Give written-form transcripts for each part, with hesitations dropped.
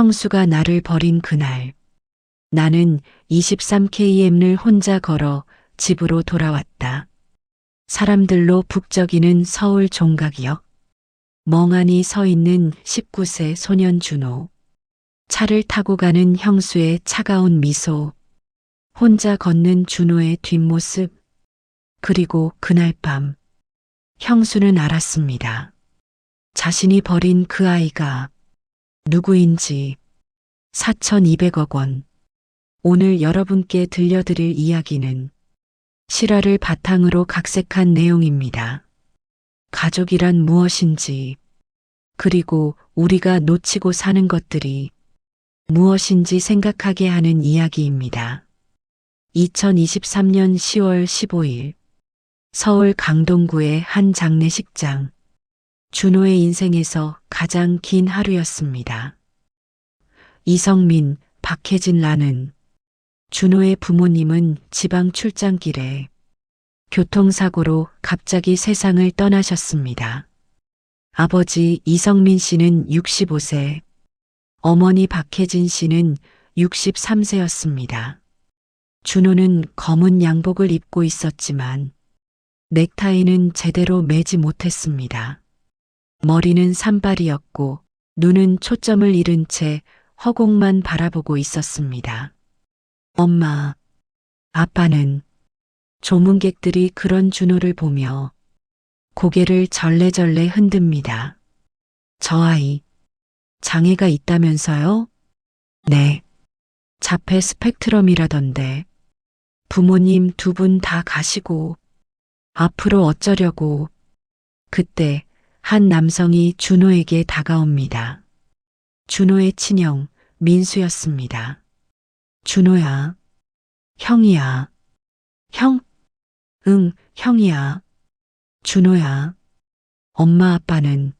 형수가 나를 버린 그날, 나는 23km를 혼자 걸어 집으로 돌아왔다. 사람들로 북적이는 서울 종각역. 멍하니 서 있는 19세 소년 준호. 차를 타고 가는 형수의 차가운 미소. 혼자 걷는 준호의 뒷모습. 그리고 그날 밤, 형수는 알았습니다. 자신이 버린 그 아이가 누구인지. 4,200억 원. 오늘 여러분께 들려드릴 이야기는 실화를 바탕으로 각색한 내용입니다. 가족이란 무엇인지, 그리고 우리가 놓치고 사는 것들이 무엇인지 생각하게 하는 이야기입니다. 2023년 10월 15일, 서울 강동구의 한 장례식장. 준호의 인생에서 가장 긴 하루였습니다. 이성민, 박혜진 라는 준호의 부모님은 지방 출장길에 교통사고로 갑자기 세상을 떠나셨습니다. 아버지 이성민 씨는 65세, 어머니 박혜진 씨는 63세였습니다. 준호는 검은 양복을 입고 있었지만 넥타이는 제대로 매지 못했습니다. 머리는 산발이었고 눈은 초점을 잃은 채 허공만 바라보고 있었습니다. 엄마, 아빠는 조문객들이 그런 준호를 보며 고개를 절레절레 흔듭니다. 저 아이, 장애가 있다면서요? 네. 자폐 스펙트럼이라던데. 부모님 두 분 다 가시고 앞으로 어쩌려고. 그때 한 남성이 준호에게 다가옵니다. 준호의 친형 민수였습니다. 준호야. 형이야. 형? 응, 형이야. 준호야. 엄마 아빠는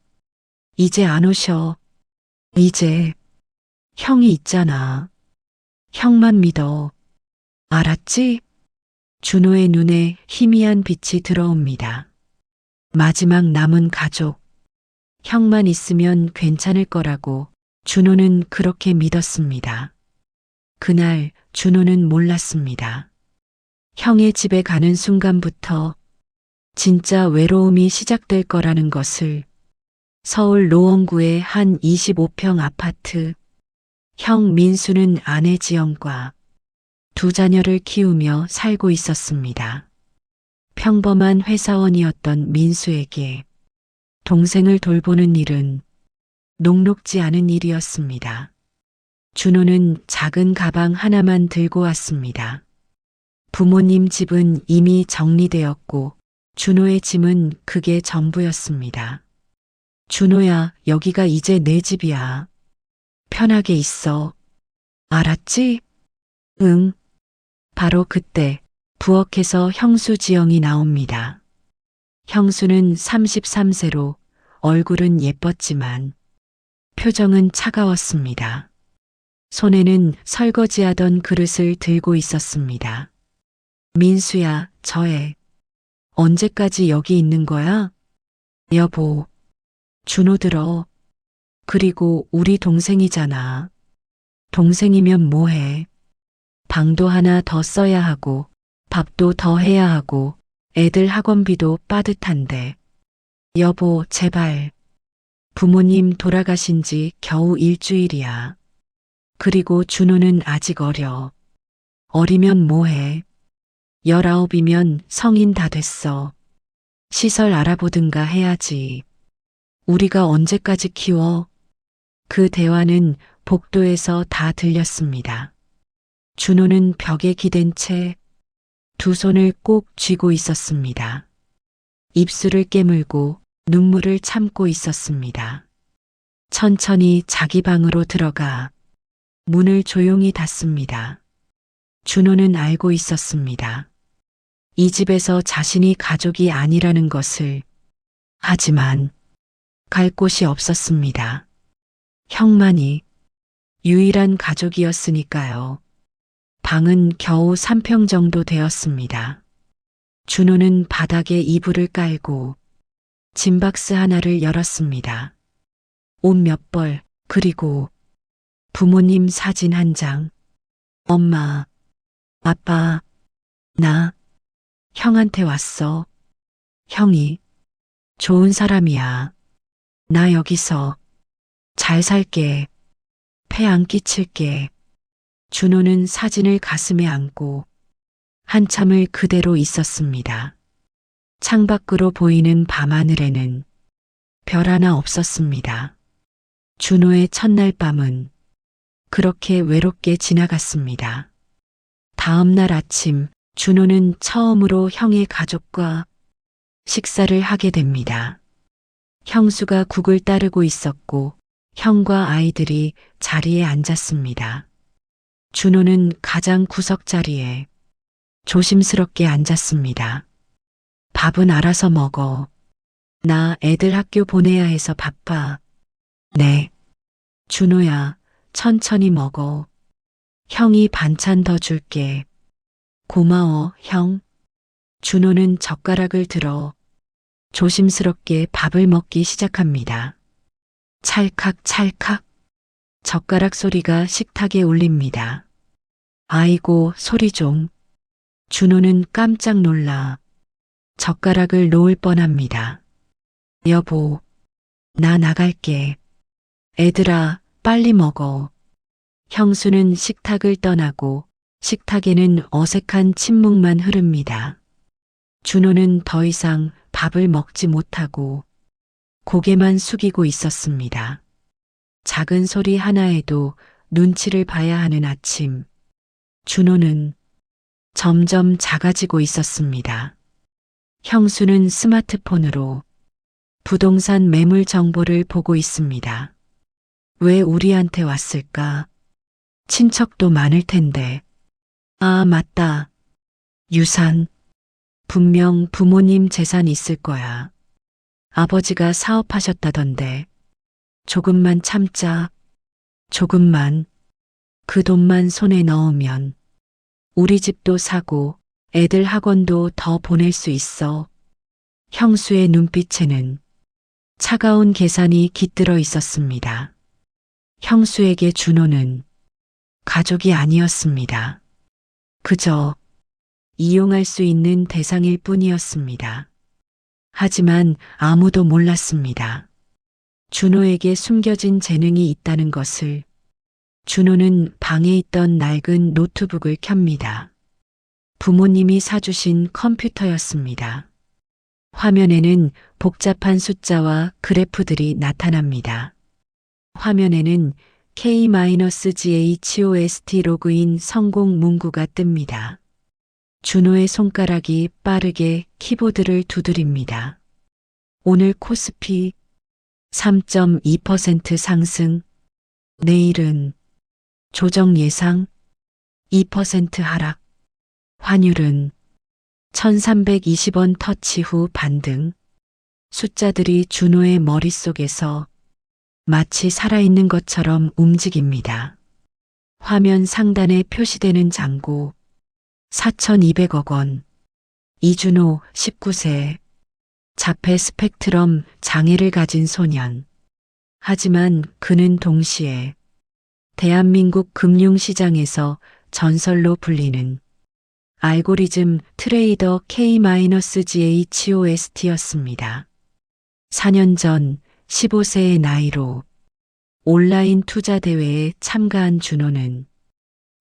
이제 안 오셔. 이제 형이 있잖아. 형만 믿어. 알았지? 준호의 눈에 희미한 빛이 들어옵니다. 마지막 남은 가족. 형만 있으면 괜찮을 거라고 준호는 그렇게 믿었습니다. 그날 준호는 몰랐습니다. 형의 집에 가는 순간부터 진짜 외로움이 시작될 거라는 것을. 서울 노원구의 한 25평 아파트. 형 민수는 아내 지영과 두 자녀를 키우며 살고 있었습니다. 평범한 회사원이었던 민수에게 동생을 돌보는 일은 녹록지 않은 일이었습니다. 준호는 작은 가방 하나만 들고 왔습니다. 부모님 집은 이미 정리되었고 준호의 짐은 그게 전부였습니다. 준호야, 여기가 이제 내 집이야. 편하게 있어. 알았지? 응. 바로 그때 부엌에서 형수 지영이 나옵니다. 형수는 33세로 얼굴은 예뻤지만 표정은 차가웠습니다. 손에는 설거지하던 그릇을 들고 있었습니다. 민수야, 저애. 언제까지 여기 있는 거야? 여보. 준호 들어. 그리고 우리 동생이잖아. 동생이면 뭐해? 방도 하나 더 써야 하고 밥도 더 해야 하고 애들 학원비도 빠듯한데. 여보, 제발. 부모님 돌아가신 지 겨우 일주일이야. 그리고 준호는 아직 어려. 어리면 뭐해? 19이면 성인 다 됐어. 시설 알아보든가 해야지. 우리가 언제까지 키워? 그 대화는 복도에서 다 들렸습니다. 준호는 벽에 기댄 채 두 손을 꼭 쥐고 있었습니다. 입술을 깨물고 눈물을 참고 있었습니다. 천천히 자기 방으로 들어가 문을 조용히 닫습니다. 준호는 알고 있었습니다. 이 집에서 자신이 가족이 아니라는 것을. 하지만 갈 곳이 없었습니다. 형만이 유일한 가족이었으니까요. 방은 겨우 3평 정도 되었습니다. 준호는 바닥에 이불을 깔고 짐박스 하나를 열었습니다. 옷 몇 벌, 그리고 부모님 사진 한 장. 엄마, 아빠, 나 형한테 왔어. 형이 좋은 사람이야. 나 여기서 잘 살게. 폐 안 끼칠게. 준호는 사진을 가슴에 안고 한참을 그대로 있었습니다. 창밖으로 보이는 밤하늘에는 별 하나 없었습니다. 준호의 첫날 밤은 그렇게 외롭게 지나갔습니다. 다음 날 아침 준호는 처음으로 형의 가족과 식사를 하게 됩니다. 형수가 국을 따르고 있었고 형과 아이들이 자리에 앉았습니다. 준호는 가장 구석 자리에 조심스럽게 앉았습니다. 밥은 알아서 먹어. 나 애들 학교 보내야 해서 바빠. 네. 준호야, 천천히 먹어. 형이 반찬 더 줄게. 고마워, 형. 준호는 젓가락을 들어 조심스럽게 밥을 먹기 시작합니다. 찰칵찰칵. 젓가락 소리가 식탁에 울립니다. 아이고, 소리 좀. 준호는 깜짝 놀라 젓가락을 놓을 뻔합니다. 여보, 나 나갈게. 애들아, 빨리 먹어. 형수는 식탁을 떠나고 식탁에는 어색한 침묵만 흐릅니다. 준호는 더 이상 밥을 먹지 못하고 고개만 숙이고 있었습니다. 작은 소리 하나에도 눈치를 봐야 하는 아침. 준호는 점점 작아지고 있었습니다. 형수는 스마트폰으로 부동산 매물 정보를 보고 있습니다. 왜 우리한테 왔을까? 친척도 많을 텐데. 아, 맞다. 유산. 분명 부모님 재산 있을 거야. 아버지가 사업하셨다던데. 조금만 참자. 조금만. 그 돈만 손에 넣으면 우리 집도 사고 애들 학원도 더 보낼 수 있어. 형수의 눈빛에는 차가운 계산이 깃들어 있었습니다. 형수에게 준호는 가족이 아니었습니다. 그저 이용할 수 있는 대상일 뿐이었습니다. 하지만 아무도 몰랐습니다. 준호에게 숨겨진 재능이 있다는 것을. 준호는 방에 있던 낡은 노트북을 켭니다. 부모님이 사주신 컴퓨터였습니다. 화면에는 복잡한 숫자와 그래프들이 나타납니다. 화면에는 K-GHOST 로그인 성공 문구가 뜹니다. 준호의 손가락이 빠르게 키보드를 두드립니다. 오늘 코스피 3.2% 상승. 내일은 조정 예상 2% 하락. 환율은 1320원 터치 후 반등. 숫자들이 준호의 머릿속에서 마치 살아있는 것처럼 움직입니다. 화면 상단에 표시되는 잔고 4,200억 원. 이준호 19세. 자폐 스펙트럼 장애를 가진 소년. 하지만 그는 동시에 대한민국 금융시장에서 전설로 불리는 알고리즘 트레이더 K-GHOST였습니다. 4년 전 15세의 나이로 온라인 투자 대회에 참가한 준호는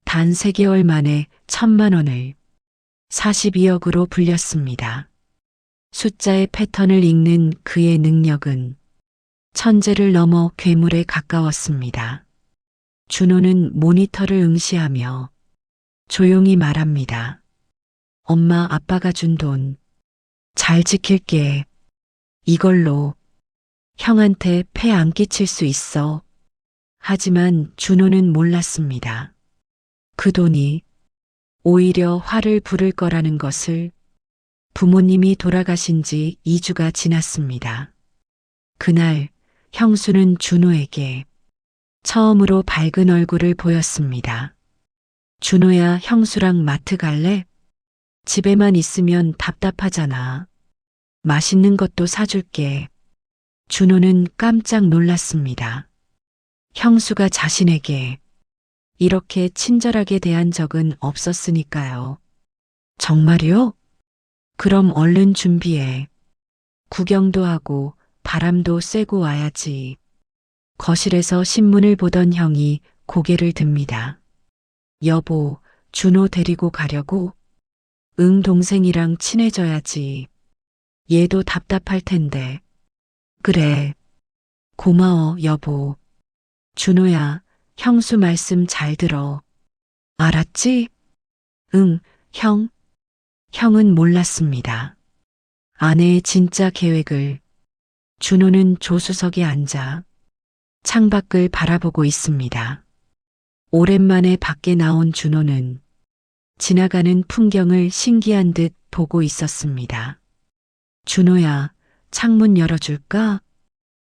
단 3개월 만에 1,000만 원을 42억으로 불렸습니다. 숫자의 패턴을 읽는 그의 능력은 천재를 넘어 괴물에 가까웠습니다. 준호는 모니터를 응시하며 조용히 말합니다. 엄마, 아빠가 준 돈 잘 지킬게. 이걸로 형한테 폐 안 끼칠 수 있어. 하지만 준호는 몰랐습니다. 그 돈이 오히려 화를 부를 거라는 것을. 부모님이 돌아가신 지 2주가 지났습니다. 그날 형수는 준호에게 처음으로 밝은 얼굴을 보였습니다. 준호야, 형수랑 마트 갈래? 집에만 있으면 답답하잖아. 맛있는 것도 사줄게. 준호는 깜짝 놀랐습니다. 형수가 자신에게 이렇게 친절하게 대한 적은 없었으니까요. 정말요? 그럼 얼른 준비해. 구경도 하고 바람도 쐬고 와야지. 거실에서 신문을 보던 형이 고개를 듭니다. 여보, 준호 데리고 가려고? 응, 동생이랑 친해져야지. 얘도 답답할 텐데. 그래. 고마워, 여보. 준호야, 형수 말씀 잘 들어. 알았지? 응, 형. 형은 몰랐습니다. 아내의 진짜 계획을. 준호는 조수석에 앉아 창밖을 바라보고 있습니다. 오랜만에 밖에 나온 준호는 지나가는 풍경을 신기한 듯 보고 있었습니다. 준호야, 창문 열어줄까?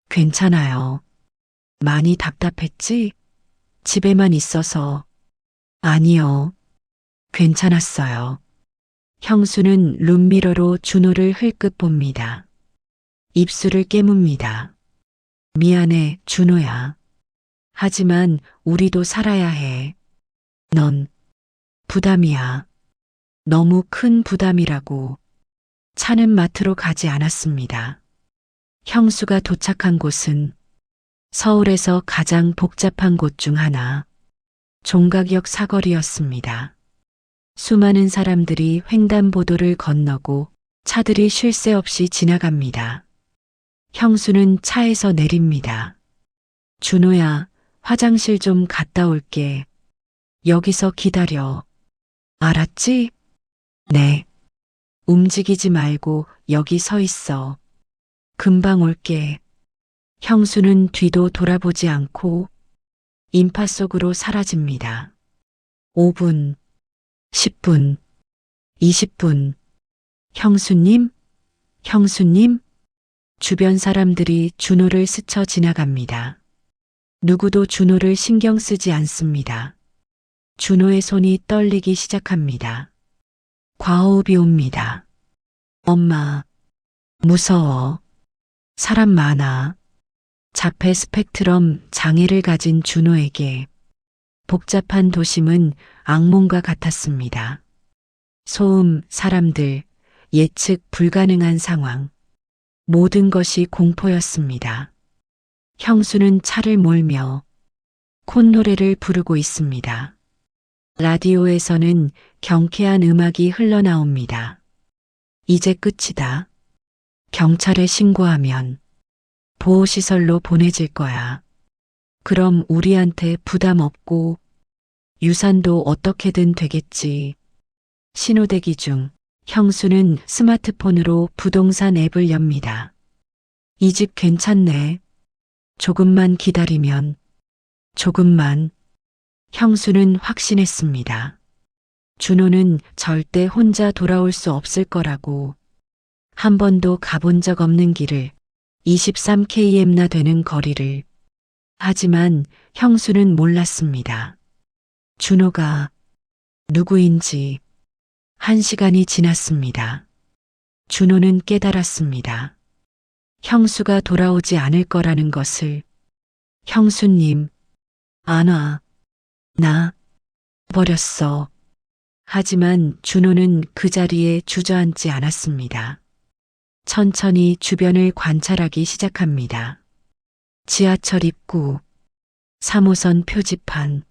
괜찮아요. 많이 답답했지? 집에만 있어서. 아니요. 괜찮았어요. 형수는 룸미러로 준호를 흘끗 봅니다. 입술을 깨뭅니다. 미안해, 준호야. 하지만 우리도 살아야 해. 넌 부담이야. 너무 큰 부담이라고. 차는 마트로 가지 않았습니다. 형수가 도착한 곳은 서울에서 가장 복잡한 곳 중 하나, 종각역 사거리였습니다. 수많은 사람들이 횡단보도를 건너고 차들이 쉴 새 없이 지나갑니다. 형수는 차에서 내립니다. 준호야, 화장실 좀 갔다 올게. 여기서 기다려. 알았지? 네. 움직이지 말고 여기 서 있어. 금방 올게. 형수는 뒤도 돌아보지 않고 인파 속으로 사라집니다. 5분, 10분, 20분. 형수님? 형수님? 주변 사람들이 준호를 스쳐 지나갑니다. 누구도 준호를 신경 쓰지 않습니다. 준호의 손이 떨리기 시작합니다. 과호흡이 옵니다. 엄마, 무서워. 사람 많아. 자폐 스펙트럼 장애를 가진 준호에게 복잡한 도심은 악몽과 같았습니다. 소음, 사람들, 예측 불가능한 상황. 모든 것이 공포였습니다. 형수는 차를 몰며 콧노래를 부르고 있습니다. 라디오에서는 경쾌한 음악이 흘러나옵니다. 이제 끝이다. 경찰에 신고하면 보호시설로 보내질 거야. 그럼 우리한테 부담 없고 유산도 어떻게든 되겠지. 신호대기 중 형수는 스마트폰으로 부동산 앱을 엽니다. 이 집 괜찮네. 조금만 기다리면. 조금만. 형수는 확신했습니다. 준호는 절대 혼자 돌아올 수 없을 거라고. 한 번도 가본 적 없는 길을 23km나 되는 거리를. 하지만 형수는 몰랐습니다. 준호가 누구인지. 1시간이 지났습니다. 준호는 깨달았습니다. 형수가 돌아오지 않을 거라는 것을. 형수님, 안 와. 나 버렸어. 하지만 준호는 그 자리에 주저앉지 않았습니다. 천천히 주변을 관찰하기 시작합니다. 지하철 입구, 3호선 표지판,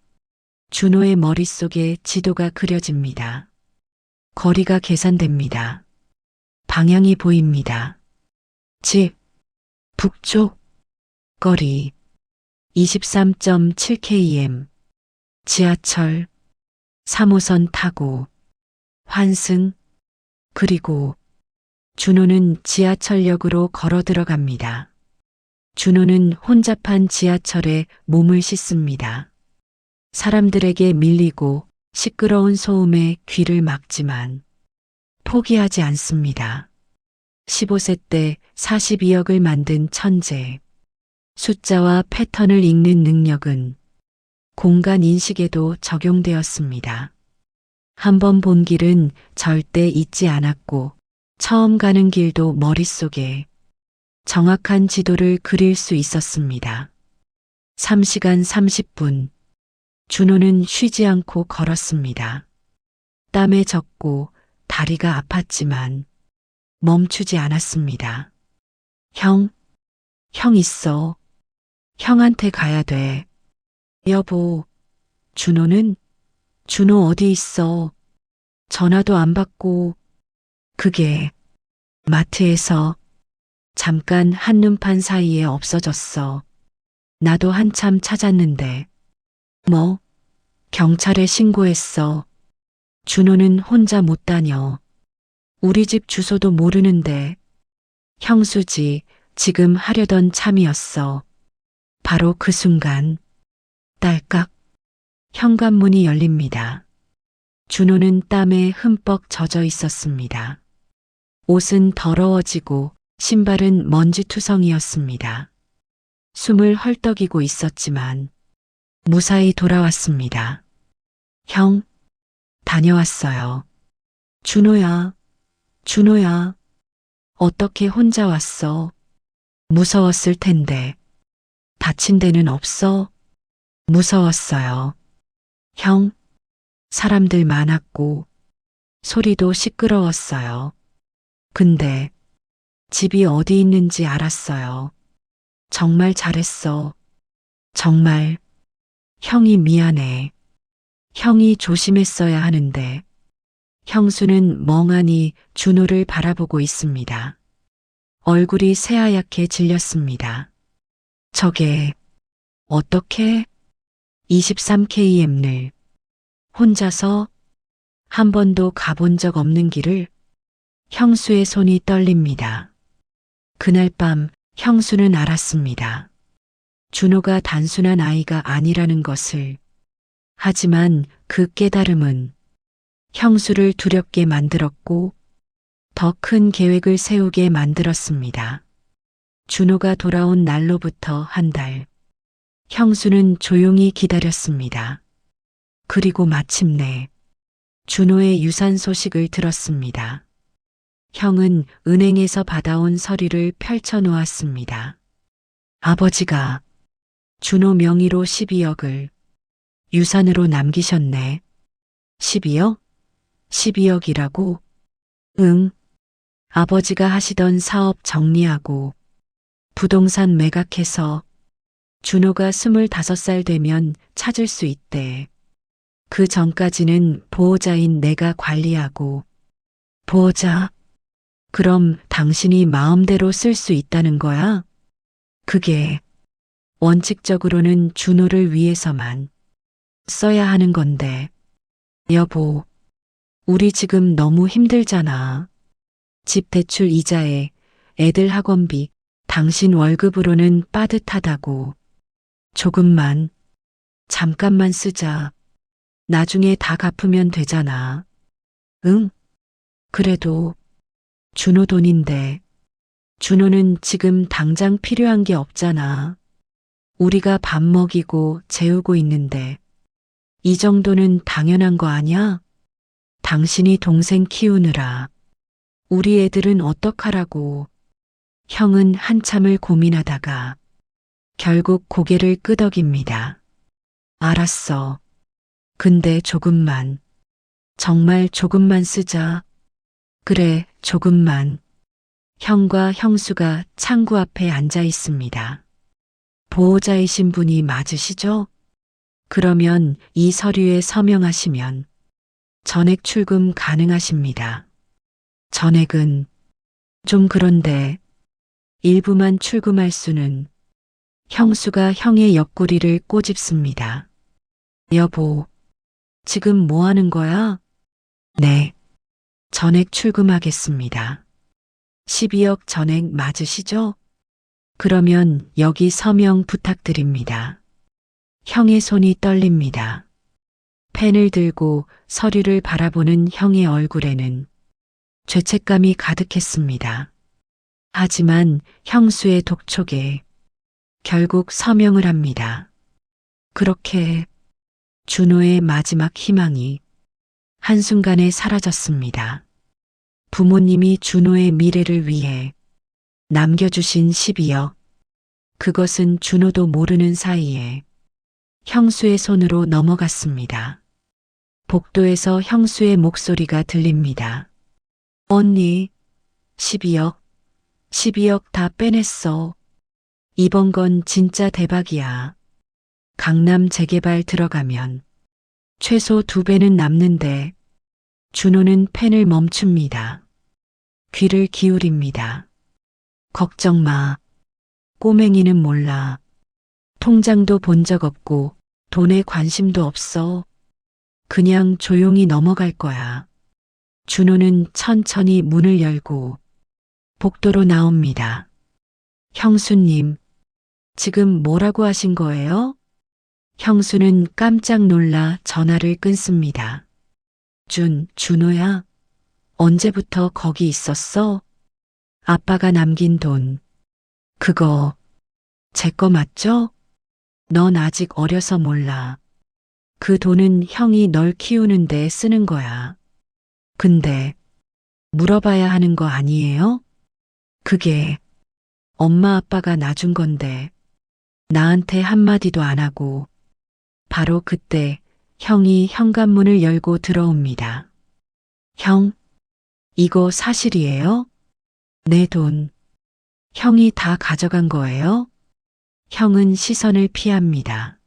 준호의 머릿속에 지도가 그려집니다. 거리가 계산됩니다. 방향이 보입니다. 집, 북쪽, 거리, 23.7km, 지하철, 3호선 타고, 환승, 그리고 준호는 지하철역으로 걸어 들어갑니다. 준호는 혼잡한 지하철에 몸을 씻습니다. 사람들에게 밀리고 시끄러운 소음에 귀를 막지만 포기하지 않습니다. 15세 때 42억을 만든 천재. 숫자와 패턴을 읽는 능력은 공간 인식에도 적용되었습니다. 한 번 본 길은 절대 잊지 않았고 처음 가는 길도 머릿속에 정확한 지도를 그릴 수 있었습니다. 3시간 30분. 준호는 쉬지 않고 걸었습니다. 땀에 젖고 다리가 아팠지만 멈추지 않았습니다. 형 있어. 형한테 가야 돼. 여보, 준호 어디 있어? 전화도 안 받고. 그게 마트에서 잠깐 한눈판 사이에 없어졌어. 나도 한참 찾았는데. 뭐? 경찰에 신고했어. 준호는 혼자 못 다녀. 우리 집 주소도 모르는데. 형수지 지금 하려던 참이었어. 바로 그 순간 딸깍 현관문이 열립니다. 준호는 땀에 흠뻑 젖어 있었습니다. 옷은 더러워지고 신발은 먼지투성이었습니다. 숨을 헐떡이고 있었지만 무사히 돌아왔습니다. 형, 다녀왔어요. 준호야, 어떻게 혼자 왔어? 무서웠을 텐데. 다친 데는 없어? 무서웠어요. 형, 사람들 많았고 소리도 시끄러웠어요. 근데 집이 어디 있는지 알았어요. 정말 잘했어. 정말. 형이 미안해. 형이 조심했어야 하는데. 형수는 멍하니 준호를 바라보고 있습니다. 얼굴이 새하얗게 질렸습니다. 저게 어떻게 23km를 혼자서 한 번도 가본 적 없는 길을. 형수의 손이 떨립니다. 그날 밤 형수는 알았습니다. 준호가 단순한 아이가 아니라는 것을. 하지만 그 깨달음은 형수를 두렵게 만들었고 더 큰 계획을 세우게 만들었습니다. 준호가 돌아온 날로부터 한 달, 형수는 조용히 기다렸습니다. 그리고 마침내 준호의 유산 소식을 들었습니다. 형은 은행에서 받아온 서류를 펼쳐 놓았습니다. 아버지가 준호 명의로 12억을 유산으로 남기셨네. 12억? 12억이라고? 응. 아버지가 하시던 사업 정리하고 부동산 매각해서 준호가 25살 되면 찾을 수 있대. 그 전까지는 보호자인 내가 관리하고. 보호자? 그럼 당신이 마음대로 쓸 수 있다는 거야? 그게 원칙적으로는 준호를 위해서만 써야 하는 건데. 여보, 우리 지금 너무 힘들잖아. 집 대출 이자에 애들 학원비, 당신 월급으로는 빠듯하다고. 조금만, 잠깐만 쓰자. 나중에 다 갚으면 되잖아. 응? 그래도 준호 돈인데. 준호는 지금 당장 필요한 게 없잖아. 우리가 밥 먹이고 재우고 있는데 이 정도는 당연한 거 아니야? 당신이 동생 키우느라 우리 애들은 어떡하라고. 형은 한참을 고민하다가 결국 고개를 끄덕입니다. 알았어. 근데 조금만, 정말 조금만 쓰자. 그래, 조금만. 형과 형수가 창구 앞에 앉아 있습니다. 보호자이신 분이 맞으시죠? 그러면 이 서류에 서명하시면 전액 출금 가능하십니다. 전액은 좀 그런데 일부만 출금할 수는. 형수가 형의 옆구리를 꼬집습니다. 여보, 지금 뭐 하는 거야? 네, 전액 출금하겠습니다. 12억 전액 맞으시죠? 그러면 여기 서명 부탁드립니다. 형의 손이 떨립니다. 펜을 들고 서류를 바라보는 형의 얼굴에는 죄책감이 가득했습니다. 하지만 형수의 독촉에 결국 서명을 합니다. 그렇게 준호의 마지막 희망이 한순간에 사라졌습니다. 부모님이 준호의 미래를 위해 남겨주신 12억. 그것은 준호도 모르는 사이에 형수의 손으로 넘어갔습니다. 복도에서 형수의 목소리가 들립니다. 언니, 12억 다 빼냈어. 이번 건 진짜 대박이야. 강남 재개발 들어가면 최소 2배는 남는데. 준호는 펜을 멈춥니다. 귀를 기울입니다. 걱정 마. 꼬맹이는 몰라. 통장도 본 적 없고 돈에 관심도 없어. 그냥 조용히 넘어갈 거야. 준호는 천천히 문을 열고 복도로 나옵니다. 형수님, 지금 뭐라고 하신 거예요? 형수는 깜짝 놀라 전화를 끊습니다. 준호야, 언제부터 거기 있었어? 아빠가 남긴 돈. 그거 제 거 맞죠? 넌 아직 어려서 몰라. 그 돈은 형이 널 키우는데 쓰는 거야. 근데 물어봐야 하는 거 아니에요? 그게 엄마 아빠가 놔준 건데 나한테 한마디도 안 하고. 바로 그때 형이 현관문을 열고 들어옵니다. 형, 이거 사실이에요? 내 돈. 형이 다 가져간 거예요? 형은 시선을 피합니다.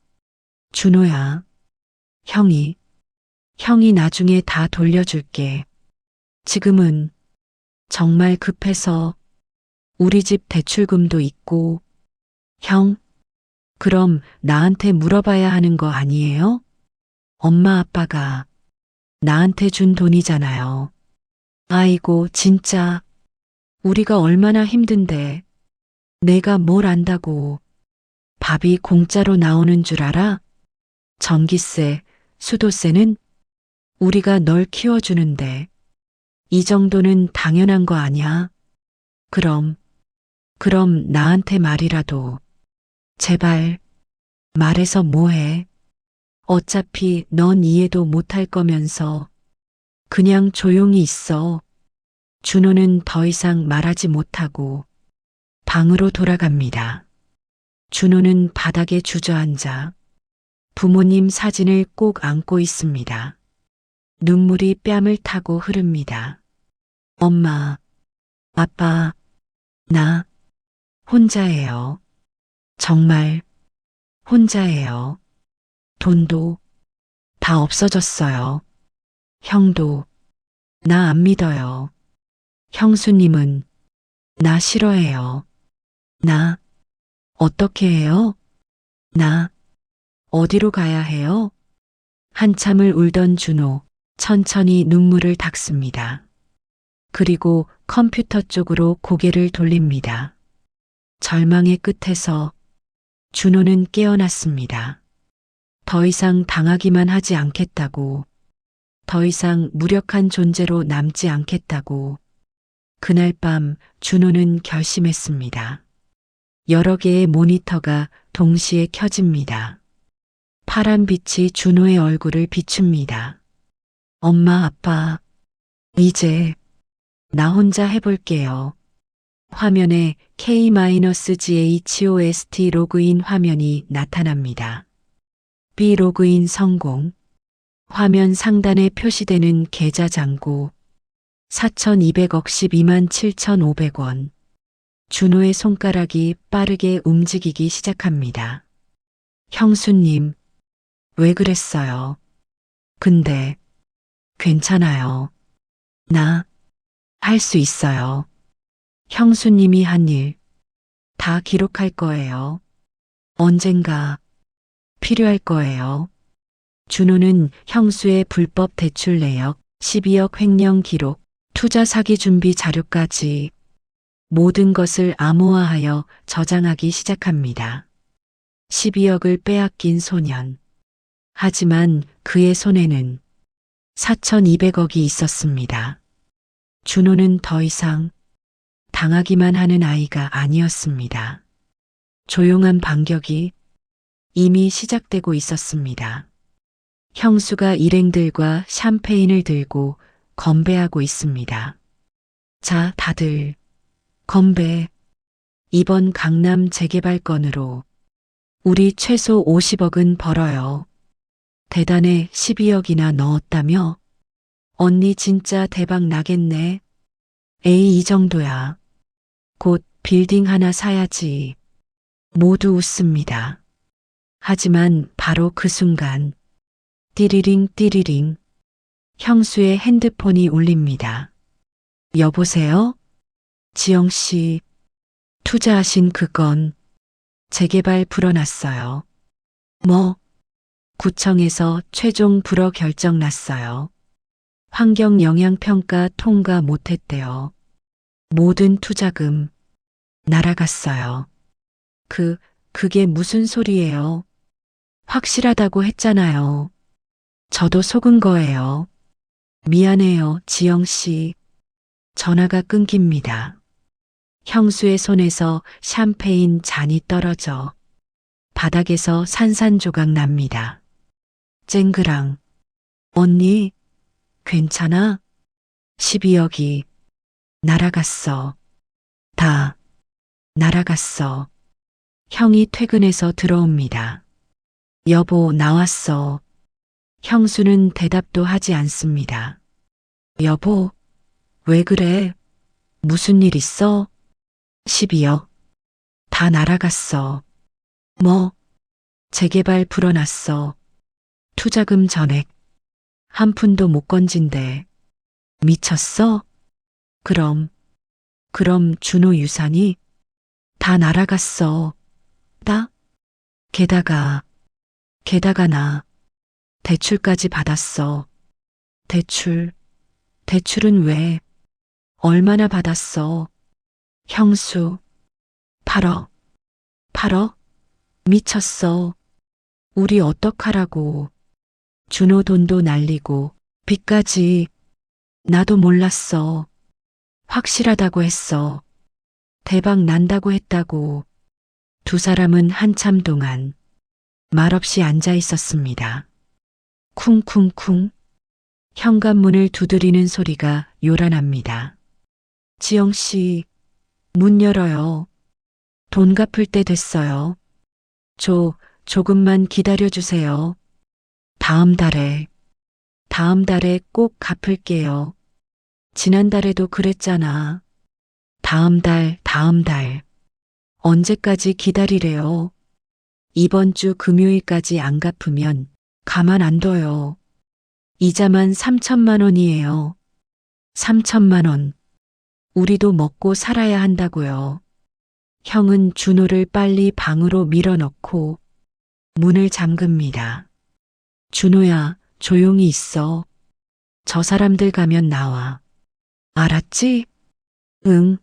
준호야, 형이 나중에 다 돌려줄게. 지금은 정말 급해서 우리 집 대출금도 있고. 형, 그럼 나한테 물어봐야 하는 거 아니에요? 엄마 아빠가 나한테 준 돈이잖아요. 아이고, 진짜 우리가 얼마나 힘든데 내가 뭘 안다고. 밥이 공짜로 나오는 줄 알아? 전기세, 수도세는 우리가 널 키워주는데 이 정도는 당연한 거 아냐? 그럼 나한테 말이라도. 제발 말해서 뭐해? 어차피 넌 이해도 못할 거면서 그냥 조용히 있어. 준호는 더 이상 말하지 못하고 방으로 돌아갑니다. 준호는 바닥에 주저앉아 부모님 사진을 꼭 안고 있습니다. 눈물이 뺨을 타고 흐릅니다. 엄마, 아빠, 나 혼자예요. 정말 혼자예요. 돈도 다 없어졌어요. 형도 나 안 믿어요. 형수님은 나 싫어해요. 나 어떻게 해요? 나 어디로 가야 해요? 한참을 울던 준호 천천히 눈물을 닦습니다. 그리고 컴퓨터 쪽으로 고개를 돌립니다. 절망의 끝에서 준호는 깨어났습니다. 더 이상 당하기만 하지 않겠다고. 더 이상 무력한 존재로 남지 않겠다고. 그날 밤 준호는 결심했습니다. 여러 개의 모니터가 동시에 켜집니다. 파란 빛이 준호의 얼굴을 비춥니다. 엄마, 아빠, 이제 나 혼자 해볼게요. 화면에 K-GHOST 로그인 화면이 나타납니다. 비로그인 성공. 화면 상단에 표시되는 계좌 잔고 4,200억 12만 7,500원. 준호의 손가락이 빠르게 움직이기 시작합니다. 형수님, 왜 그랬어요? 근데 괜찮아요. 나 할 수 있어요. 형수님이 한 일 다 기록할 거예요. 언젠가 필요할 거예요. 준호는 형수의 불법 대출 내역, 12억 횡령 기록, 투자 사기 준비 자료까지 모든 것을 암호화하여 저장하기 시작합니다. 12억을 빼앗긴 소년. 하지만 그의 손에는 4,200억이 있었습니다. 준호는 더 이상 당하기만 하는 아이가 아니었습니다. 조용한 반격이 이미 시작되고 있었습니다. 형수가 일행들과 샴페인을 들고 건배하고 있습니다. 자, 다들 건배. 이번 강남 재개발 건으로 우리 최소 50억은 벌어요. 대단해 12억이나 넣었다며? 언니 진짜 대박 나겠네. 에이, 이 정도야. 곧 빌딩 하나 사야지. 모두 웃습니다. 하지만 바로 그 순간 띠리링 띠리링 형수의 핸드폰이 울립니다. 여보세요? 지영 씨, 투자하신 그건 재개발 불어났어요. 뭐? 구청에서 최종 불어 결정 났어요. 환경영향평가 통과 못했대요. 모든 투자금 날아갔어요. 그게 무슨 소리예요? 확실하다고 했잖아요. 저도 속은 거예요. 미안해요, 지영 씨. 전화가 끊깁니다. 형수의 손에서 샴페인 잔이 떨어져 바닥에서 산산조각 납니다. 쨍그랑. 언니, 괜찮아? 12억이 날아갔어. 다 날아갔어. 형이 퇴근해서 들어옵니다. 여보, 나왔어. 형수는 대답도 하지 않습니다. 여보, 왜 그래? 무슨 일 있어? 12억. 다 날아갔어. 뭐? 재개발 불어났어. 투자금 전액. 한 푼도 못 건진대. 미쳤어? 그럼 준호 유산이 다 날아갔어. 다? 게다가 나 대출까지 받았어. 대출은 왜? 얼마나 받았어? 형수, 8억. 8억? 미쳤어. 우리 어떡하라고. 준호 돈도 날리고 빚까지. 나도 몰랐어. 확실하다고 했어. 대박 난다고 했다고. 두 사람은 한참 동안 말없이 앉아 있었습니다. 쿵쿵쿵. 현관문을 두드리는 소리가 요란합니다. 지영 씨, 문 열어요. 돈 갚을 때 됐어요. 조금만 기다려 주세요. 다음 달에 꼭 갚을게요. 지난달에도 그랬잖아. 다음 달. 언제까지 기다리래요? 이번 주 금요일까지 안 갚으면 가만 안 둬요. 이자만 3천만 원이에요. 3천만 원. 우리도 먹고 살아야 한다고요. 형은 준호를 빨리 방으로 밀어넣고 문을 잠급니다. 준호야, 조용히 있어. 저 사람들 가면 나와. 알았지? 응.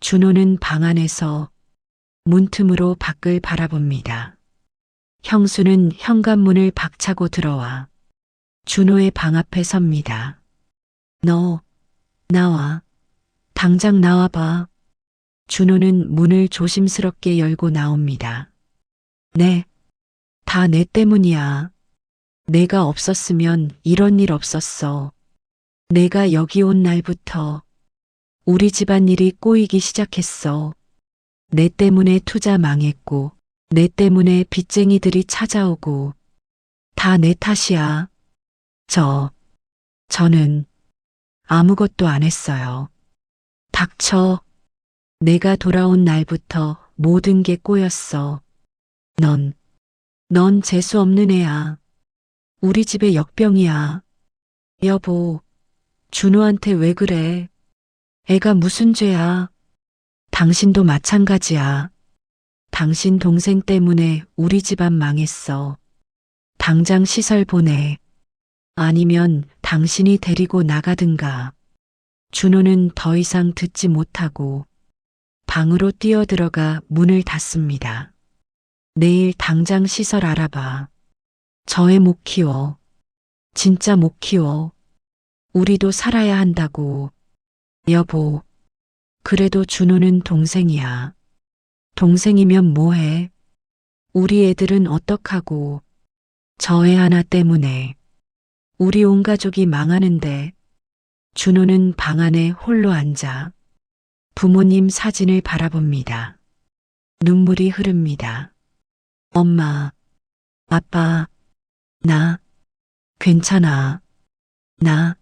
준호는 방 안에서 문틈으로 밖을 바라봅니다. 형수는 현관문을 박차고 들어와 준호의 방 앞에 섭니다. 너, 나와. 당장 나와봐. 준호는 문을 조심스럽게 열고 나옵니다. 네, 다 내 때문이야. 내가 없었으면 이런 일 없었어. 내가 여기 온 날부터 우리 집안 일이 꼬이기 시작했어. 내 때문에 투자 망했고, 내 때문에 빚쟁이들이 찾아오고, 다 내 탓이야. 저는 아무것도 안 했어요. 닥쳐. 내가 돌아온 날부터 모든 게 꼬였어. 넌 재수 없는 애야. 우리 집의 역병이야. 여보, 준호한테 왜 그래? 애가 무슨 죄야? 당신도 마찬가지야. 당신 동생 때문에 우리 집안 망했어. 당장 시설 보내. 아니면 당신이 데리고 나가든가. 준호는 더 이상 듣지 못하고 방으로 뛰어들어가 문을 닫습니다. 내일 당장 시설 알아봐. 저 애 못 키워. 진짜 못 키워. 우리도 살아야 한다고. 여보, 그래도 준호는 동생이야. 동생이면 뭐해? 우리 애들은 어떡하고. 저 애 하나 때문에 우리 온 가족이 망하는데. 준호는 방 안에 홀로 앉아 부모님 사진을 바라봅니다. 눈물이 흐릅니다. 엄마, 아빠, 나, 괜찮아. 나,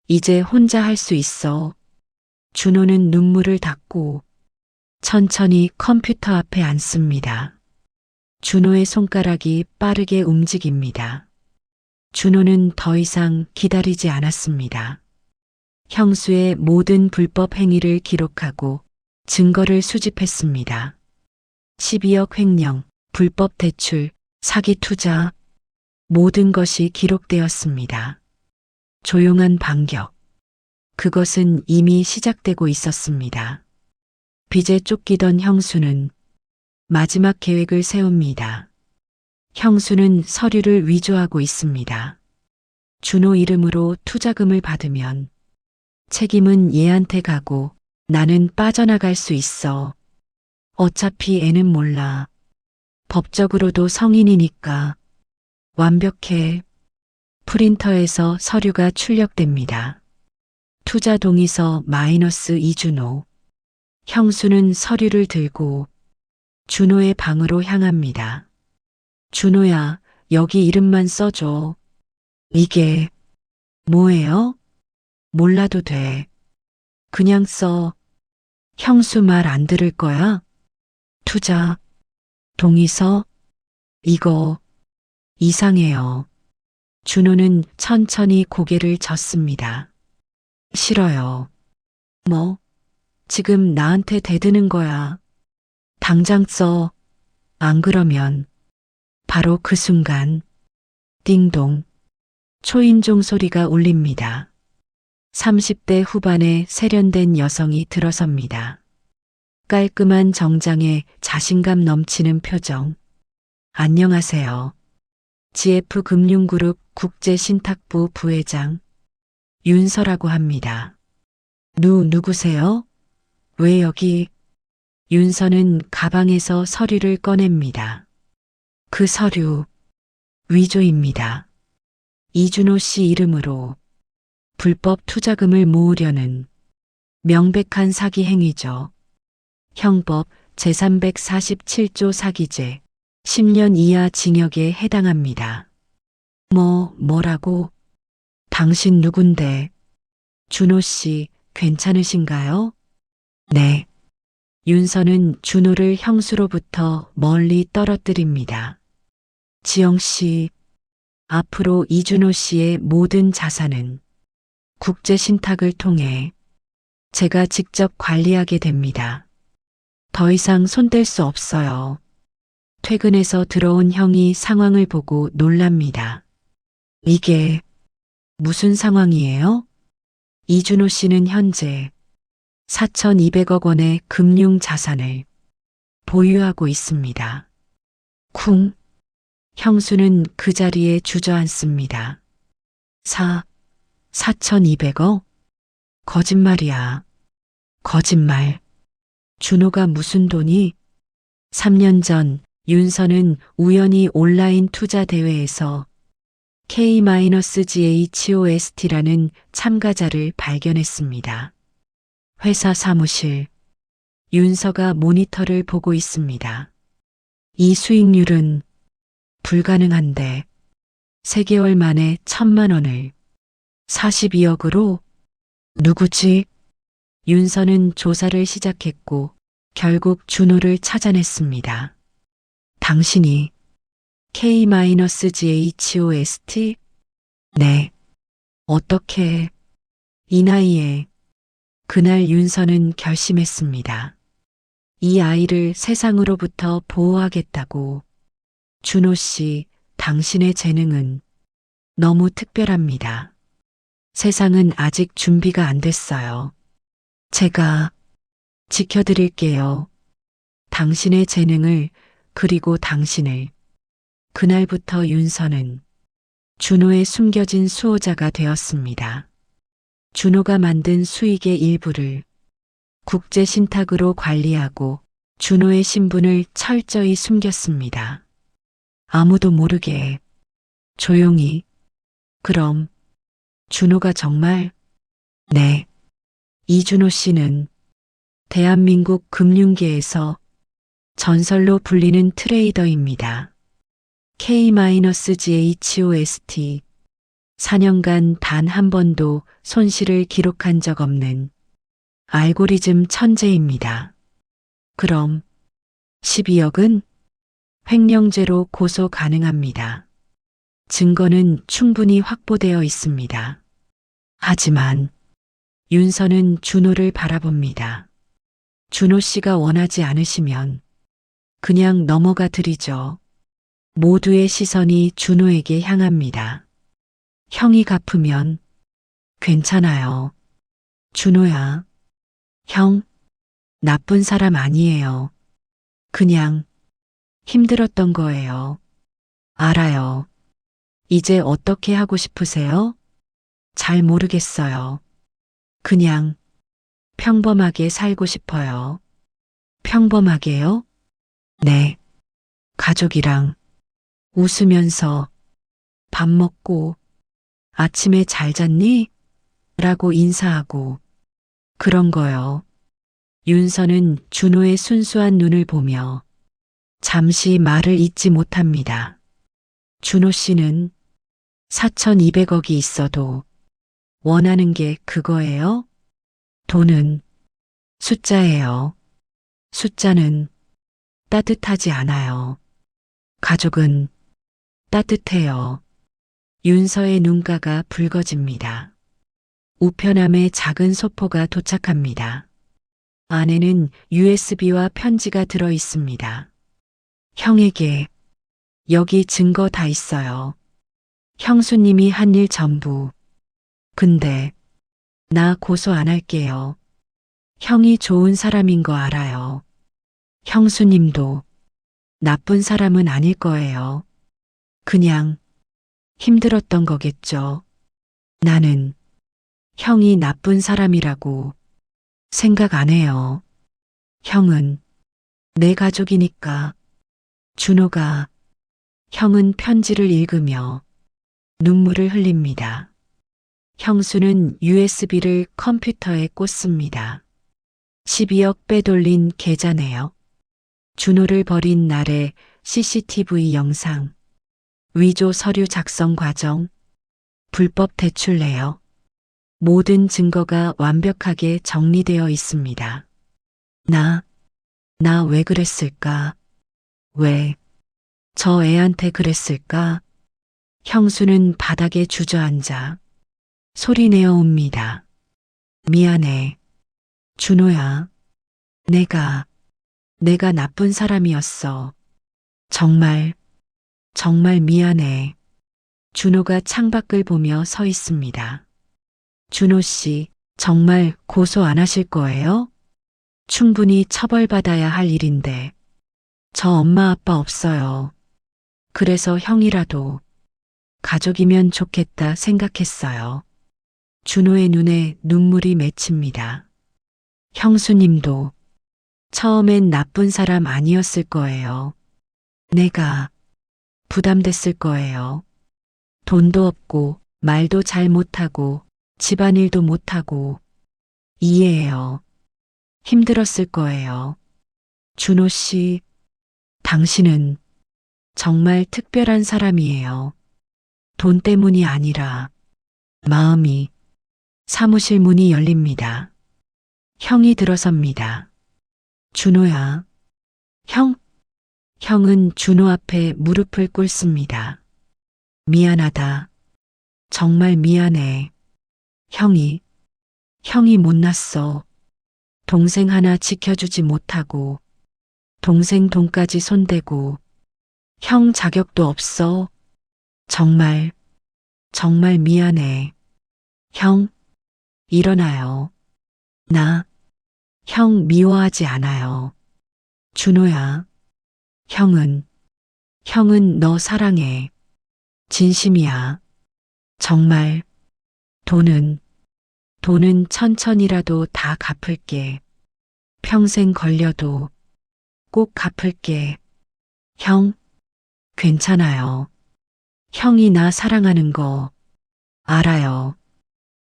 이제 혼자 할 수 있어. 준호는 눈물을 닦고 천천히 컴퓨터 앞에 앉습니다. 준호의 손가락이 빠르게 움직입니다. 준호는 더 이상 기다리지 않았습니다. 형수의 모든 불법 행위를 기록하고 증거를 수집했습니다. 12억 횡령, 불법 대출, 사기 투자, 모든 것이 기록되었습니다. 조용한 반격. 그것은 이미 시작되고 있었습니다. 빚에 쫓기던 형수는 마지막 계획을 세웁니다. 형수는 서류를 위조하고 있습니다. 준호 이름으로 투자금을 받으면 책임은 얘한테 가고 나는 빠져나갈 수 있어. 어차피 애는 몰라. 법적으로도 성인이니까. 완벽해. 프린터에서 서류가 출력됩니다. 투자 동의서 마이너스 이준호. 형수는 서류를 들고 준호의 방으로 향합니다. 준호야, 여기 이름만 써줘. 이게 뭐예요? 몰라도 돼. 그냥 써. 형수 말 안 들을 거야? 투자, 동의서, 이거 이상해요. 준호는 천천히 고개를 젓습니다. 싫어요. 뭐? 지금 나한테 대드는 거야. 당장 써. 안 그러면. 바로 그 순간 띵동 초인종 소리가 울립니다. 30대 후반의 세련된 여성이 들어섭니다. 깔끔한 정장에 자신감 넘치는 표정. 안녕하세요. GF금융그룹 국제신탁부 부회장 윤서라고 합니다. 누구세요? 왜 여기? 윤서는 가방에서 서류를 꺼냅니다. 그 서류, 위조입니다. 이준호 씨 이름으로 불법 투자금을 모으려는 명백한 사기 행위죠. 형법 제347조 사기죄 10년 이하 징역에 해당합니다. 뭐라고? 당신 누군데? 준호 씨, 괜찮으신가요? 네. 윤서는 준호를 형수로부터 멀리 떨어뜨립니다. 지영 씨, 앞으로 이준호 씨의 모든 자산은 국제신탁을 통해 제가 직접 관리하게 됩니다. 더 이상 손댈 수 없어요. 퇴근해서 들어온 형이 상황을 보고 놀랍니다. 이게 무슨 상황이에요? 이준호 씨는 현재 4,200억 원의 금융 자산을 보유하고 있습니다. 쿵. 형수는 그 자리에 주저앉습니다. 4,200억? 거짓말이야. 거짓말. 준호가 무슨 돈이? 3년 전 윤서는 우연히 온라인 투자 대회에서 K-GHOST라는 참가자를 발견했습니다. 회사 사무실. 윤서가 모니터를 보고 있습니다. 이 수익률은 불가능한데 3개월 만에 1,000만 원을 42억으로? 누구지? 윤서는 조사를 시작했고 결국 준호를 찾아냈습니다. 당신이 K-GHOST? 네. 어떻게? 이 나이에. 그날 윤서는 결심했습니다. 이 아이를 세상으로부터 보호하겠다고. 준호 씨, 당신의 재능은 너무 특별합니다. 세상은 아직 준비가 안 됐어요. 제가 지켜드릴게요. 당신의 재능을 그리고 당신을. 그날부터 윤서는 준호의 숨겨진 수호자가 되었습니다. 준호가 만든 수익의 일부를 국제신탁으로 관리하고 준호의 신분을 철저히 숨겼습니다. 아무도 모르게 조용히. 그럼 준호가 정말? 네. 이준호 씨는 대한민국 금융계에서 전설로 불리는 트레이더입니다. K-GHOST 4년간 단 한 번도 손실을 기록한 적 없는 알고리즘 천재입니다. 그럼 12억은 횡령죄로 고소 가능합니다. 증거는 충분히 확보되어 있습니다. 하지만 윤서는 준호를 바라봅니다. 준호 씨가 원하지 않으시면 그냥 넘어가 드리죠. 모두의 시선이 준호에게 향합니다. 형이 갚으면 괜찮아요. 준호야, 형, 나쁜 사람 아니에요. 그냥 힘들었던 거예요. 알아요. 이제 어떻게 하고 싶으세요? 잘 모르겠어요. 그냥 평범하게 살고 싶어요. 평범하게요? 네. 가족이랑 웃으면서 밥 먹고 아침에 잘 잤니? 라고 인사하고 그런 거요. 윤서는 준호의 순수한 눈을 보며 잠시 말을 잇지 못합니다. 준호 씨는 4,200억이 있어도 원하는 게 그거예요? 돈은 숫자예요. 숫자는 따뜻하지 않아요. 가족은 따뜻해요. 윤서의 눈가가 붉어집니다. 우편함에 작은 소포가 도착합니다. 안에는 USB와 편지가 들어 있습니다. 형에게 여기 증거 다 있어요. 형수님이 한 일 전부. 근데 나 고소 안 할게요. 형이 좋은 사람인 거 알아요. 형수님도 나쁜 사람은 아닐 거예요. 그냥 힘들었던 거겠죠. 나는 형이 나쁜 사람이라고 생각 안 해요. 형은 내 가족이니까. 준호가 형은 편지를 읽으며 눈물을 흘립니다. 형수는 USB를 컴퓨터에 꽂습니다. 12억 빼돌린 계좌네요. 준호를 버린 날의 CCTV 영상, 위조 서류 작성 과정, 불법 대출 내역, 모든 증거가 완벽하게 정리되어 있습니다. 나 왜 그랬을까? 왜 저 애한테 그랬을까? 형수는 바닥에 주저앉아 소리내어 옵니다. 미안해. 준호야. 내가 나쁜 사람이었어. 정말 미안해. 준호가 창밖을 보며 서 있습니다. 준호 씨, 정말 고소 안 하실 거예요? 충분히 처벌받아야 할 일인데. 저 엄마 아빠 없어요. 그래서 형이라도 가족이면 좋겠다 생각했어요. 준호의 눈에 눈물이 맺힙니다. 형수님도 처음엔 나쁜 사람 아니었을 거예요. 내가 부담됐을 거예요. 돈도 없고 말도 잘 못하고 집안일도 못하고 이해해요. 힘들었을 거예요. 준호 씨, 당신은 정말 특별한 사람이에요. 돈 때문이 아니라 마음이. 사무실 문이 열립니다. 형이 들어섭니다. 준호야. 형은 준호 앞에 무릎을 꿇습니다. 미안하다. 정말 미안해. 형이 못났어. 동생 하나 지켜주지 못하고 동생 돈까지 손대고 형 자격도 없어. 정말 미안해. 형, 일어나요. 나 형 미워하지 않아요. 준호야. 형은 너 사랑해. 진심이야. 정말. 돈은 천천히라도 다 갚을게. 평생 걸려도 꼭 갚을게. 형, 괜찮아요. 형이 나 사랑하는 거 알아요.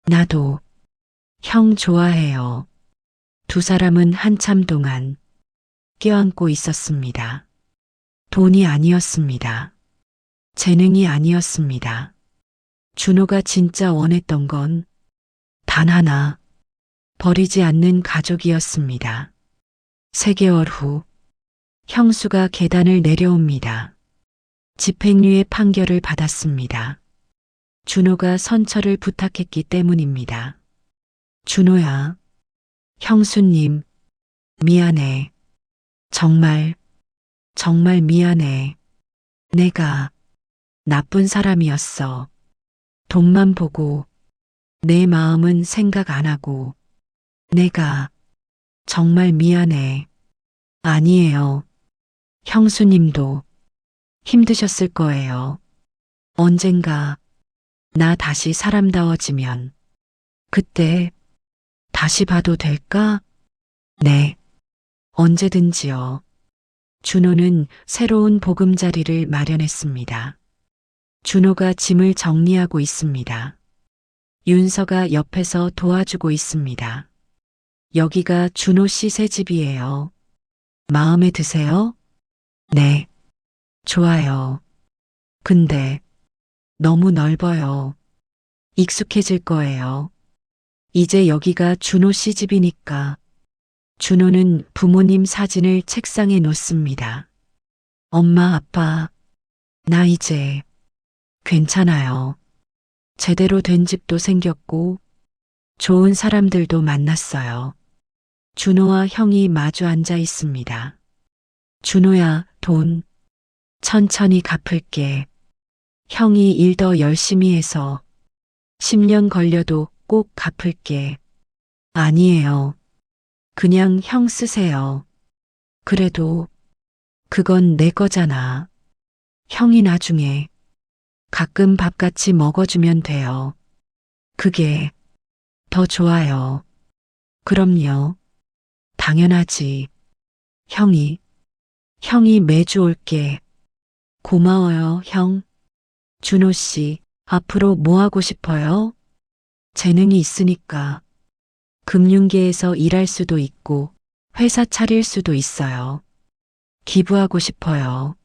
나도 형 좋아해요. 두 사람은 한참 동안 껴안고 있었습니다. 돈이 아니었습니다. 재능이 아니었습니다. 준호가 진짜 원했던 건 단 하나, 버리지 않는 가족이었습니다. 3개월 후, 형수가 계단을 내려옵니다. 집행유예 판결을 받았습니다. 준호가 선처를 부탁했기 때문입니다. 준호야, 형수님, 미안해. 정말 미안해. 내가 나쁜 사람이었어. 돈만 보고 내 마음은 생각 안 하고. 내가 정말 미안해. 아니에요. 형수님도 힘드셨을 거예요. 언젠가 나 다시 사람다워지면 그때 다시 봐도 될까? 네. 언제든지요. 준호는 새로운 보금자리를 마련했습니다. 준호가 짐을 정리하고 있습니다. 윤서가 옆에서 도와주고 있습니다. 여기가 준호 씨 새 집이에요. 마음에 드세요? 네. 좋아요. 근데 너무 넓어요. 익숙해질 거예요. 이제 여기가 준호 씨 집이니까. 준호는 부모님 사진을 책상에 놓습니다. 엄마, 아빠, 나 이제 괜찮아요. 제대로 된 집도 생겼고 좋은 사람들도 만났어요. 준호와 형이 마주 앉아 있습니다. 준호야, 돈 천천히 갚을게. 형이 일 더 열심히 해서 10년 걸려도 꼭 갚을게. 아니에요. 그냥 형 쓰세요. 그래도 그건 내 거잖아. 형이 나중에 가끔 밥 같이 먹어주면 돼요. 그게 더 좋아요. 그럼요. 당연하지. 형이 매주 올게. 고마워요, 형. 준호 씨, 앞으로 뭐 하고 싶어요? 재능이 있으니까. 금융계에서 일할 수도 있고, 회사 차릴 수도 있어요. 기부하고 싶어요.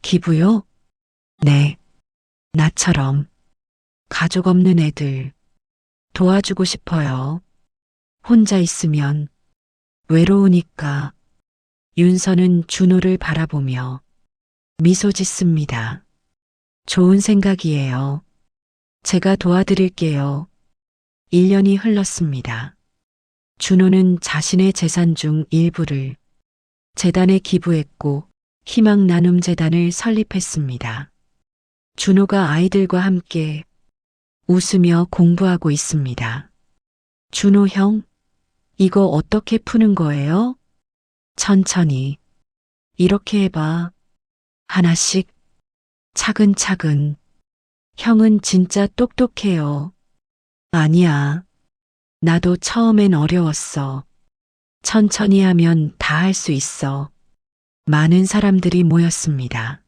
기부요? 네. 나처럼. 가족 없는 애들. 도와주고 싶어요. 혼자 있으면 외로우니까. 윤서는 준호를 바라보며 미소 짓습니다. 좋은 생각이에요. 제가 도와드릴게요. 1년이 흘렀습니다. 준호는 자신의 재산 중 일부를 재단에 기부했고 희망 나눔 재단을 설립했습니다. 준호가 아이들과 함께 웃으며 공부하고 있습니다. 준호 형, 이거 어떻게 푸는 거예요? 천천히. 이렇게 해봐. 하나씩 차근차근. 형은 진짜 똑똑해요. 아니야. 나도 처음엔 어려웠어. 천천히 하면 다 할 수 있어. 많은 사람들이 모였습니다.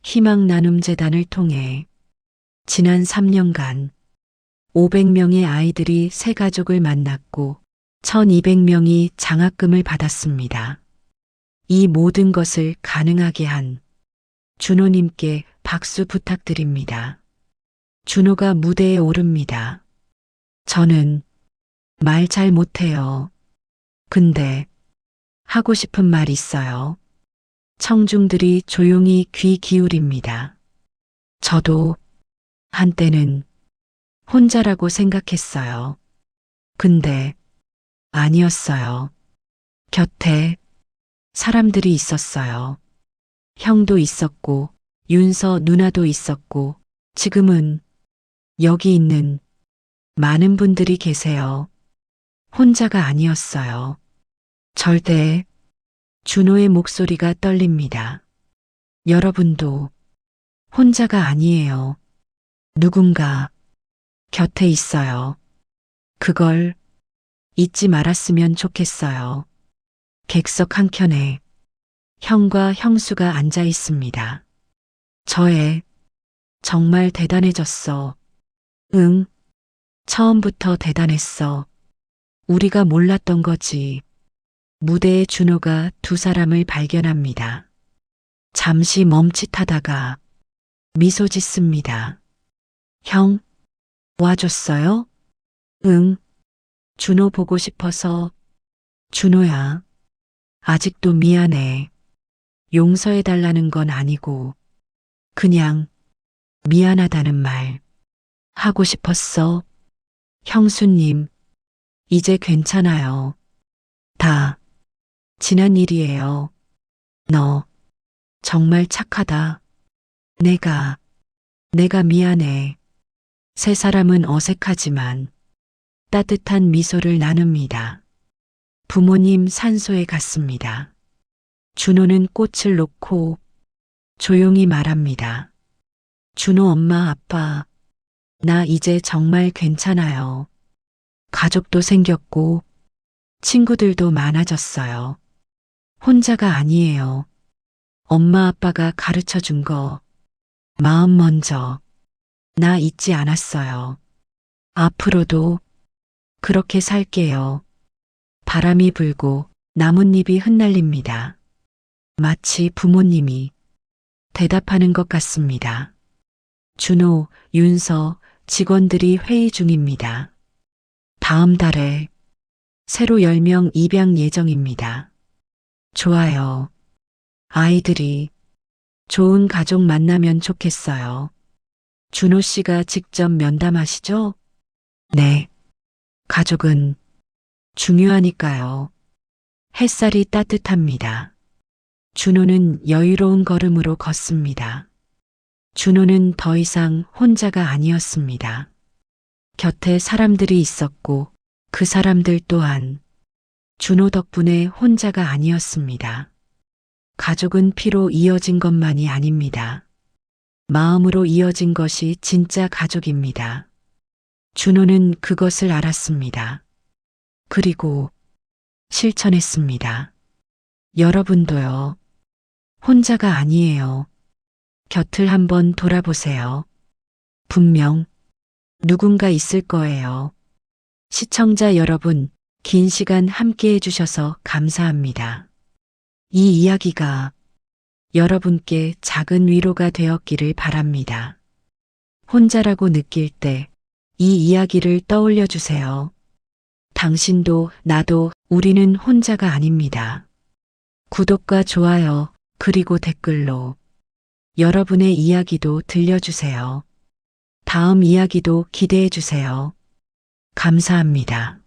희망 나눔 재단을 통해 지난 3년간 500명의 아이들이 새 가족을 만났고 1200명이 장학금을 받았습니다. 이 모든 것을 가능하게 한 준호님께 박수 부탁드립니다. 준호가 무대에 오릅니다. 저는 말 잘 못해요. 근데 하고 싶은 말 있어요. 청중들이 조용히 귀 기울입니다. 저도 한때는 혼자라고 생각했어요. 근데 아니었어요. 곁에 사람들이 있었어요. 형도 있었고, 윤서 누나도 있었고, 지금은 여기 있는 많은 분들이 계세요. 혼자가 아니었어요. 절대. 준호의 목소리가 떨립니다. 여러분도 혼자가 아니에요. 누군가 곁에 있어요. 그걸 잊지 말았으면 좋겠어요. 객석 한켠에 형과 형수가 앉아 있습니다. 저애 정말 대단해졌어. 응, 처음부터 대단했어. 우리가 몰랐던 거지. 무대에 준호가 두 사람을 발견합니다. 잠시 멈칫하다가 미소 짓습니다. 형, 와줬어요? 응. 준호 보고 싶어서. 준호야, 아직도 미안해. 용서해달라는 건 아니고, 그냥 미안하다는 말 하고 싶었어. 형수님, 이제 괜찮아요. 다 지난 일이에요. 너 정말 착하다. 내가 미안해. 세 사람은 어색하지만 따뜻한 미소를 나눕니다. 부모님 산소에 갔습니다. 준호는 꽃을 놓고 조용히 말합니다. 준호 엄마 아빠, 나 이제 정말 괜찮아요. 가족도 생겼고 친구들도 많아졌어요. 혼자가 아니에요. 엄마 아빠가 가르쳐 준 거 마음 먼저 나 잊지 않았어요. 앞으로도 그렇게 살게요. 바람이 불고 나뭇잎이 흩날립니다. 마치 부모님이 대답하는 것 같습니다. 준호, 윤서, 직원들이 회의 중입니다. 다음 달에 새로 10명 입양 예정입니다. 좋아요. 아이들이 좋은 가족 만나면 좋겠어요. 준호 씨가 직접 면담하시죠? 네. 가족은 중요하니까요. 햇살이 따뜻합니다. 준호는 여유로운 걸음으로 걷습니다. 준호는 더 이상 혼자가 아니었습니다. 곁에 사람들이 있었고 그 사람들 또한 준호 덕분에 혼자가 아니었습니다. 가족은 피로 이어진 것만이 아닙니다. 마음으로 이어진 것이 진짜 가족입니다. 준호는 그것을 알았습니다. 그리고 실천했습니다. 여러분도요. 혼자가 아니에요. 곁을 한번 돌아보세요. 분명 누군가 있을 거예요. 시청자 여러분, 긴 시간 함께 해주셔서 감사합니다. 이 이야기가 여러분께 작은 위로가 되었기를 바랍니다. 혼자라고 느낄 때 이 이야기를 떠올려 주세요. 당신도 나도 우리는 혼자가 아닙니다. 구독과 좋아요, 그리고 댓글로 여러분의 이야기도 들려주세요. 다음 이야기도 기대해 주세요. 감사합니다.